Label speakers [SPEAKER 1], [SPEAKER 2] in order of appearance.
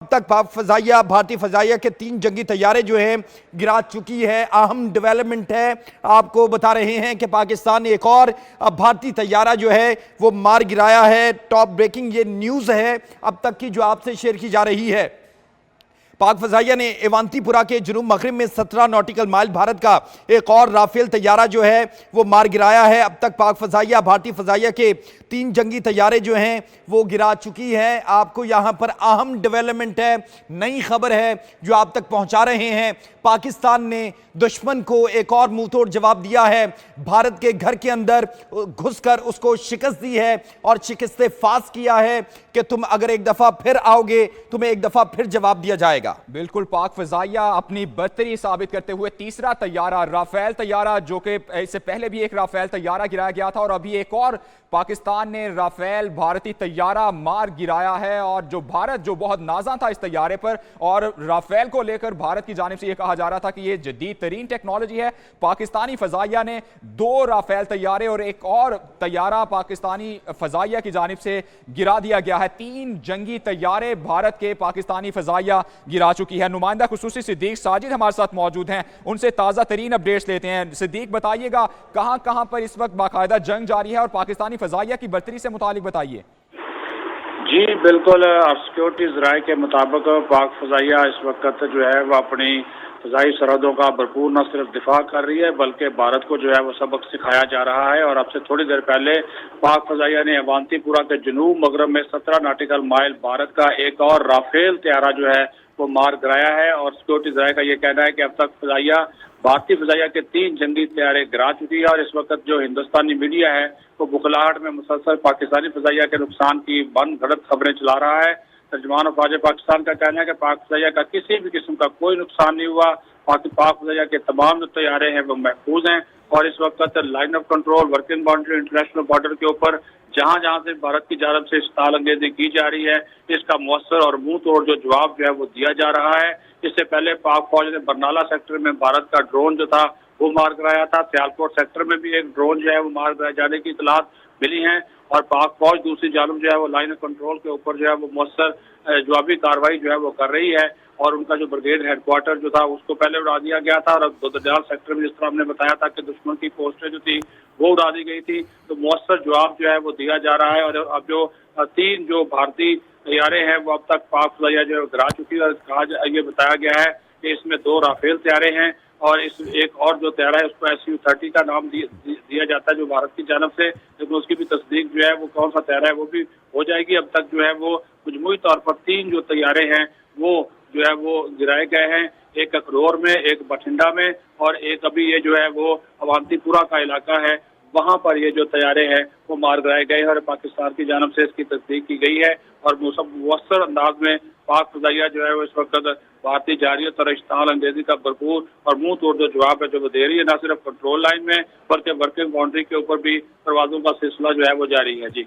[SPEAKER 1] अब तक पाक फजाइया भारतीय फजाइया के 3 जंगी तैयारे जो हैं गिरा चुकी है। अहम डेवलपमेंट है, आपको बता रहे हैं कि पाकिस्तान ने एक और भारतीय तैयारा जो है वो मार गिराया है। टॉप ब्रेकिंग ये न्यूज़ है अब तक की जो आपसे शेयर की जा रही है। पाक फजाइया ने एवांतीपुरा के जुनूब मगरिब में 17 नॉटिकल माइल भारत का एक और राफेल तैयारा जो है वो मार गिराया है। अब तक पाक फजाइया भारतीय फजाइया के 3 जंगी तैयारे जो हैं वो गिरा चुकी है। आपको यहां पर अहम डेवलपमेंट है, नई खबर है जो आप तक पहुंचा रहे हैं। पाकिस्तान ने दुश्मन को एक और मुंहतोड़ जवाब दिया है। भारत के घर के अंदर घुसकर उसको शिकस्त दी है और शिकस्त फास किया है कि तुम अगर एक दफा फिर आओगे तुम्हें एक दफा फिर जवाब दिया जाएगा।
[SPEAKER 2] बिल्कुल, पाक फजाइया अपनी बर्तरी साबित करते हुए तीसरा तैयारा राफेल तैयारा, जो कि इससे पहले भी एक राफेल तैयारा गिराया गया था और अभी एक और पाकिस्तान ने राफेल भारतीय तैयारा मार गिराया है। और जो भारत जो बहुत नाजा था इस तैयारे पर, और राफेल को लेकर भारत की जानिब से यह कहा जा रहा था कि यह जदीद तरीन टेक्नोलॉजी है। पाकिस्तानी फजाइया ने 2 राफेल तैयारे और एक और तैयारा पाकिस्तानी फजाइया की जानिब से गिरा दिया गया है। 3 जंगी तैयारे भारत के पाकिस्तानी फजाइया गिरा चुकी है। नुमाइंदा खुसूसी सिद्दीक साजिद हमारे साथ मौजूद हैं, उनसे ताज़ा तरीन अपडेट्स लेते हैं। सिद्दीक, बताइएगा कहां कहां पर इस वक्त बाकायदा जंग जारी है और पाकिस्तानी फजाइया की बर्तरी से मुतालिक बताइए।
[SPEAKER 3] जी बिल्कुल, सिक्योरिटी जराये के मुताबिक पाक फजाइया इस वक्त जो है वह अपनी फजाई सरहदों का भरपूर न सिर्फ दिफा कर रही है बल्कि भारत को जो है वो सबक सिखाया जा रहा है। और अब से थोड़ी देर पहले पाक फजाइया ने अवांतीपुरा के जुनूब मगरब में 17 नॉटिकल माइल भारत का एक और राफेल तैयारा जो है वो मार गिराया है। और सिक्योरिटी जराये का ये कहना है कि अब तक फजाइया भारतीय फजाइया के 3 जंगी तैयारे गिरा चुकी है। और इस वक्त जो हिंदुस्तानी मीडिया है वो बुखलाहट में मुसलसल पाकिस्तानी फजाइया के नुकसान की बन घड़त खबरें चला रहा है। तर्जुमान अफवाज पाकिस्तान का कहना है कि पाक फजाइया का किसी भी किस्म का कोई नुकसान नहीं हुआ। पाक फजाइया के तमाम जो तैयारे हैं वो महफूज हैं। और इस वक्त line of control, working boundary, international border के ऊपर जहां जहां से भारत की जानब से इस्ताल अंगेजी की जा रही है इसका मौसर और मुंह तोड़ जो जवाब जो है वो दिया जा रहा है। इससे पहले पाक फौज ने बरनाला सेक्टर में भारत का ड्रोन जो था वो मार कराया था। सियालकोट सेक्टर में भी एक ड्रोन जो है वो मार कराए जाने की इतलात मिली है। और पाक फौज दूसरी जानब जो है वो लाइन ऑफ कंट्रोल के ऊपर जो है वो मौसर जवाबी कार्रवाई जो है वो कर रही है। और उनका जो ब्रिगेड हेडक्वार्टर जो था उसको पहले उड़ा दिया गया था। और अब दोदरजाल सेक्टर में जिस तरह हमने बताया था कि दुश्मन की पोस्टें जो थी वो उड़ा दी गई थी, तो मौसर जवाब जो है वो दिया जा रहा है। और अब जो 3 जो भारतीय तैयारे हैं वो अब तक पाक फजाइया जो गिरा चुकी है। और ये बताया गया है कि इसमें 2 राफेल तैयारे हैं और इस एक और जो तैयारा है उसको SU-30 का नाम दिया जाता है जो भारत की जानब से, लेकिन उसकी भी तस्दीक जो है वो कौन सा तैयारा है वो भी हो जाएगी। अब तक जो है वो मजमूई तौर पर 3 जो तैयारे हैं वो जो है वो गिराए गए हैं। एक अखरोर में, एक बठिंडा में और एक अभी ये जो है वो अवांतीपुरा का इलाका है वहां पर ये जो तैयारे हैं वो मार गिराए गए हैं। और पाकिस्तान की जानब से इसकी तस्दीक की गई है। और मुवस्सर अंदाज में पाक फजाइया जो है वो इस वक्त भारतीय जारियत और इश्ताल अंगेजी का भरपूर और मुंह तोड़ जो जवाब है जो वो दे रही है, न सिर्फ कंट्रोल लाइन में बल्कि वर्किंग बाउंड्री के ऊपर भी परवाजों का सिलसिला जो है वो जारी है। जी।